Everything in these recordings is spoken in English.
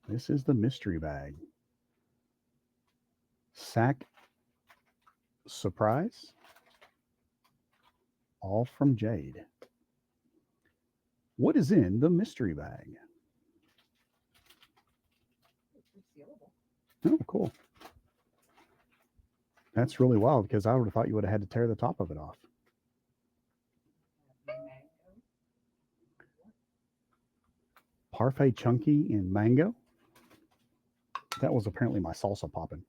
This is the mystery bag. Sack surprise. All from Jade. What is in the mystery bag? Oh, cool. That's really wild because I would have thought you would have had to tear the top of it off. Parfait chunky in mango. That was apparently my salsa popping.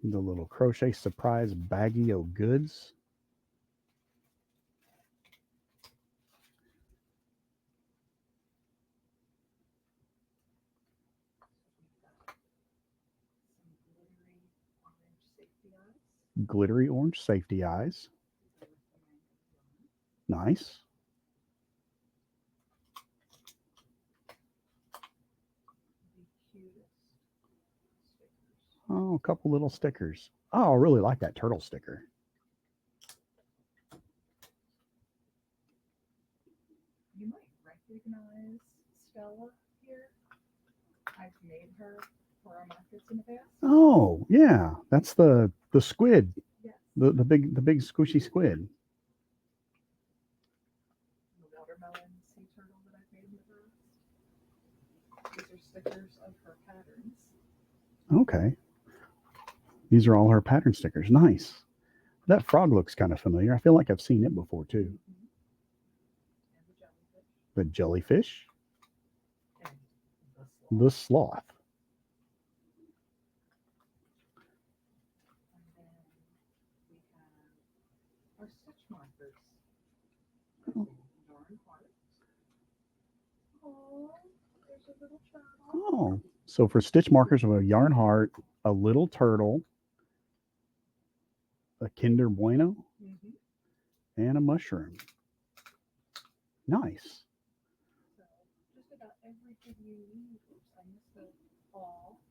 The little crochet surprise baggie of goods. Glittery orange safety eyes. Nice. Oh, a couple little stickers. Oh, I really like that turtle sticker. You might recognize Stella here. I've made her for our markets in the past. Oh, yeah. That's the squid. Yes. The big squishy squid. The watermelon sea turtle that I've made in the past. These are stickers of her patterns. Okay. These are all her pattern stickers. Nice. That frog looks kind of familiar. I feel like I've seen it before too. Mm-hmm. The jellyfish. And the sloth. And then we have our stitch markers. Oh. Yarn heart. Oh, there's a little turtle. Oh, so for stitch markers of a yarn heart, a little turtle, a Kinder Bueno, and a mushroom. Nice. So just about everything you need. Oops, I missed the all.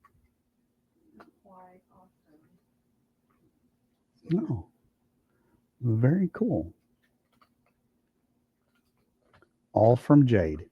Quite often. Oh, very cool. All from Jade.